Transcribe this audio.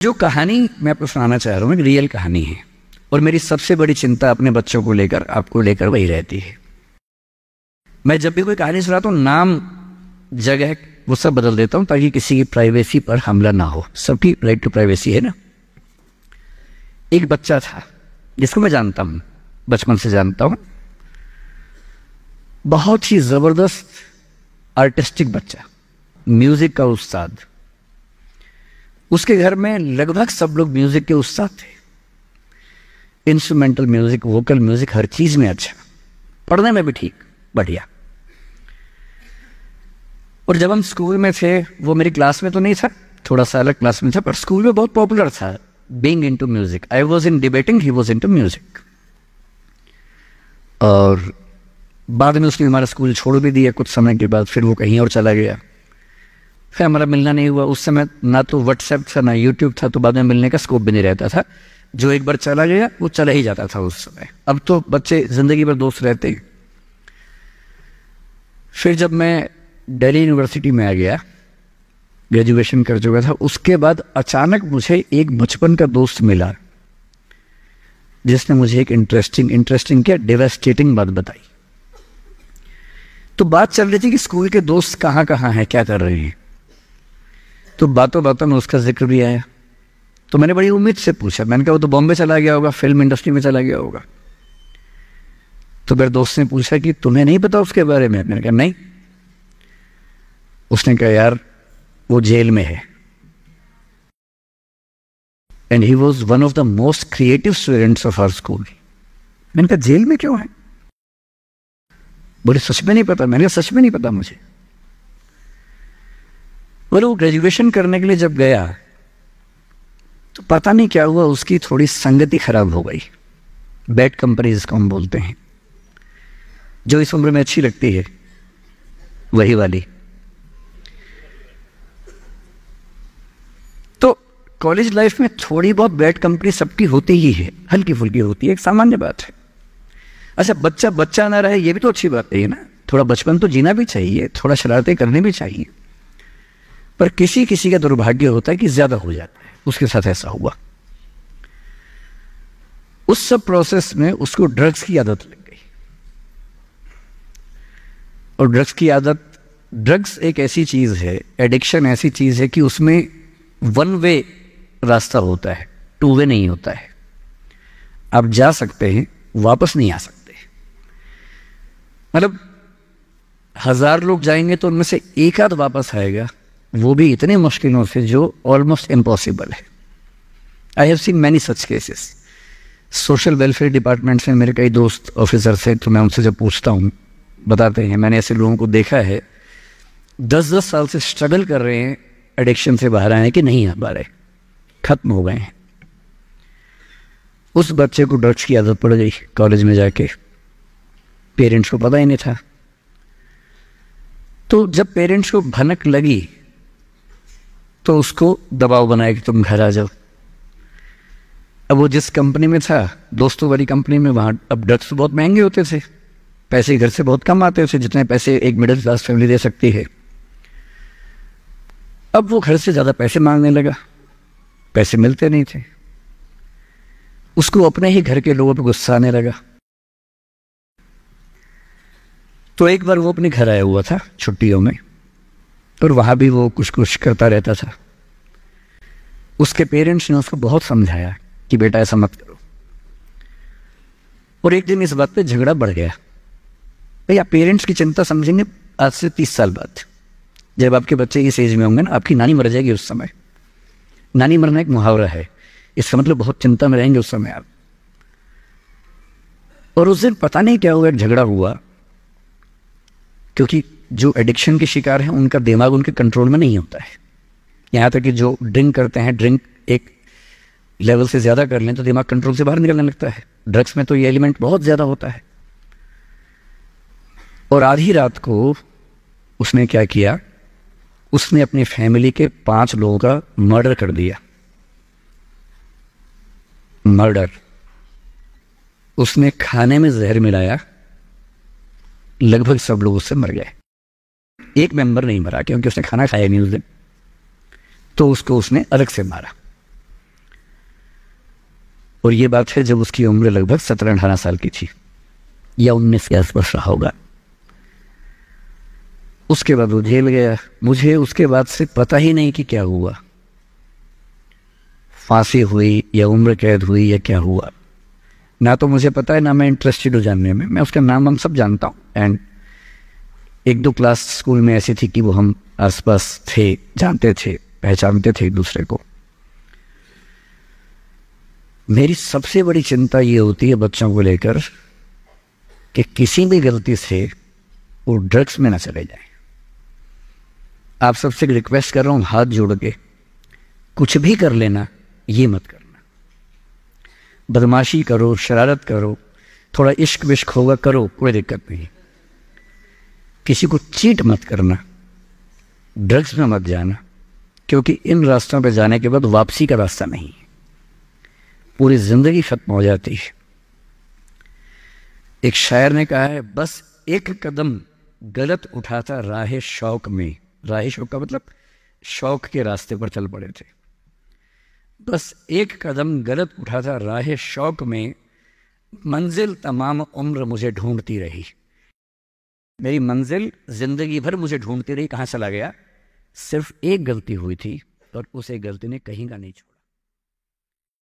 जो कहानी मैं आपको सुनाना चाह रहा हूँ एक रियल कहानी है और मेरी सबसे बड़ी चिंता अपने बच्चों को लेकर आपको लेकर वही रहती है। मैं जब भी कोई कहानी सुनाता हूँ नाम जगह वो सब बदल देता हूँ ताकि किसी की प्राइवेसी पर हमला ना हो। सबकी राइट टू प्राइवेसी है ना। एक बच्चा था जिसको मैं जानता हूँ, बचपन से जानता हूँ, बहुत ही जबरदस्त आर्टिस्टिक बच्चा, म्यूजिक का उस्ताद। उसके घर में लगभग सब लोग म्यूजिक के उस्ताद थे। इंस्ट्रूमेंटल म्यूजिक, वोकल म्यूजिक, हर चीज में अच्छा, पढ़ने में भी ठीक, बढ़िया। और जब हम स्कूल में थे, वो मेरी क्लास में तो नहीं था, थोड़ा सा अलग क्लास में था, पर स्कूल में बहुत पॉपुलर था being into music. I was in debating, he was into music. और बाद में उसने हमारा स्कूल छोड़ भी दिया कुछ समय के बाद, फिर वो कहीं और चला गया, फिर हमारा मिलना नहीं हुआ। उस समय ना तो व्हाट्सएप था ना यूट्यूब था, तो बाद में मिलने का स्कोप भी नहीं रहता था। जो एक बार चला गया वो चला ही जाता था उस समय। अब तो बच्चे जिंदगी भर दोस्त रहते हैं। फिर जब मैं दिल्ली यूनिवर्सिटी में आ गया, ग्रेजुएशन कर चुका था, उसके बाद अचानक मुझे एक बचपन का दोस्त मिला जिसने मुझे एक इंटरेस्टिंग क्या डेवास्टेटिंग बात बताई। तो बात चल रही थी कि स्कूल के दोस्त कहाँ कहाँ हैं, क्या कर रहे हैं। तो बातों बातों में उसका जिक्र भी आया। तो मैंने बड़ी उम्मीद से पूछा, मैंने कहा वो तो बॉम्बे चला गया होगा, फिल्म इंडस्ट्री में चला गया होगा। तो मेरे दोस्त ने पूछा कि तुम्हें नहीं पता उसके बारे में? मैंने कहा नहीं। उसने कहा यार वो जेल में है, and he was one of the most creative students of our school. मैंने कहा जेल में क्यों है? बोले सच में नहीं पता। मैंने कहा सच में नहीं पता मुझे। बोले वो ग्रेजुएशन करने के लिए जब गया तो पता नहीं क्या हुआ, उसकी थोड़ी संगति खराब हो गई। बैड कंपनी जिसको हम बोलते हैं, जो इस उम्र में अच्छी लगती है, वही वाली। तो कॉलेज लाइफ में थोड़ी बहुत बैड कंपनी सबकी होती ही है, हल्की फुल्की होती है, एक सामान्य बात है। अच्छा, बच्चा बच्चा ना रहे ये भी तो अच्छी बात है ना। थोड़ा बचपन तो जीना भी चाहिए, थोड़ा शरारतें करनी भी चाहिए। पर किसी किसी का दुर्भाग्य होता है कि ज्यादा हो जाता है। उसके साथ ऐसा हुआ। उस सब प्रोसेस में उसको ड्रग्स की आदत लग गई। और ड्रग्स एक ऐसी चीज है, एडिक्शन ऐसी चीज है कि उसमें वन वे रास्ता होता है, टू वे नहीं होता है। आप जा सकते हैं, वापस नहीं आ सकते। मतलब 1000 लोग जाएंगे तो उनमें से एक आध वापस आएगा, वो भी इतने मुश्किलों से जो ऑलमोस्ट इम्पॉसिबल है। I have seen many such cases. Social welfare department से मेरे कई दोस्त ऑफिसर्स हैं, तो मैं उनसे जब पूछता हूँ बताते हैं मैंने ऐसे लोगों को देखा है 10-10 साल से स्ट्रगल कर रहे हैं, एडिक्शन से बाहर आए कि नहीं आ पा रहे, खत्म हो गए हैं। उस बच्चे को ड्रग्स की आदत पड़ गई कॉलेज में जाके, पेरेंट्स को पता ही नहीं था। तो जब पेरेंट्स को भनक लगी तो उसको दबाव बनाया कि तुम घर आ जाओ। अब वो जिस कंपनी में था, दोस्तों वाली कंपनी में, वहां अब ड्रग्स बहुत महंगे होते थे, पैसे घर से बहुत कम आते थे, जितने पैसे एक मिडिल क्लास फैमिली दे सकती है। अब वो घर से ज्यादा पैसे मांगने लगा, पैसे मिलते नहीं थे। उसको अपने ही घर के लोगों पर गुस्सा आने लगा। तो एक बार वो अपने घर आया हुआ था छुट्टियों में, और वहां भी वो कुछ कुछ करता रहता था। उसके पेरेंट्स ने उसको बहुत समझाया कि बेटा ऐसा मत करो। और एक दिन इस बात पे झगड़ा बढ़ गया। भैया पेरेंट्स की चिंता समझेंगे आज से 30 साल बाद, जब आपके बच्चे इस एज में होंगे ना, आपकी नानी मर जाएगी उस समय। नानी मरना एक मुहावरा है, इसका मतलब बहुत चिंता में रहेंगे उस समय आप। और उस दिन पता नहीं क्या हुआ, एक झगड़ा हुआ, क्योंकि जो एडिक्शन के शिकार हैं उनका दिमाग उनके कंट्रोल में नहीं होता है। यहाँ तक कि जो ड्रिंक करते हैं, ड्रिंक एक लेवल से ज़्यादा कर लें तो दिमाग कंट्रोल से बाहर निकलने लगता है। ड्रग्स में तो ये एलिमेंट बहुत ज़्यादा होता है। और आधी रात को उसने क्या किया, उसने अपनी फैमिली के 5 लोगों का मर्डर कर दिया। मर्डर। उसने खाने में जहर मिलाया, लगभग सब लोग उससे मर गए। एक मेंबर नहीं मरा क्योंकि उसने खाना खाया नहीं उस दिन, तो उसको उसने अलग से मारा। और ये बात है जब उसकी उम्र लगभग 17-18 साल की थी या 19 के आसपास रहा होगा। उसके बाद वो जेल गया। मुझे उसके बाद से पता ही नहीं कि क्या हुआ, फांसी हुई या उम्र कैद हुई या क्या हुआ, ना तो मुझे पता है ना मैं इंटरेस्टेड हूँ जानने में। मैं उसका नाम हम सब जानता हूँ एंड 1-2 क्लास स्कूल में ऐसी थी कि वो हम आसपास थे, जानते थे, पहचानते थे एक दूसरे को। मेरी सबसे बड़ी चिंता ये होती है बच्चों को लेकर कि किसी भी गलती से वो ड्रग्स में ना चले जाएं। आप सबसे रिक्वेस्ट कर रहा हूँ हाथ जोड़ के, कुछ भी कर लेना, ये मत करना। बदमाशी करो, शरारत करो, थोड़ा इश्क विश्क होगा करो, कोई दिक्कत नहीं। किसी को चीट मत करना, ड्रग्स में मत जाना, क्योंकि इन रास्तों पे जाने के बाद वापसी का रास्ता नहीं है, पूरी जिंदगी खत्म हो जाती है। एक शायर ने कहा है, बस एक कदम गलत उठाता राह शौक में, राह शौक का मतलब शौक के रास्ते पर चल पड़े थे। बस एक कदम गलत उठाता राह शौक में, मंजिल तमाम उम्र मुझे ढूंढती रही। मेरी मंजिल जिंदगी भर मुझे ढूंढती रही, कहाँ चला गया? सिर्फ एक गलती हुई थी और उस एक गलती ने कहीं का नहीं छोड़ा।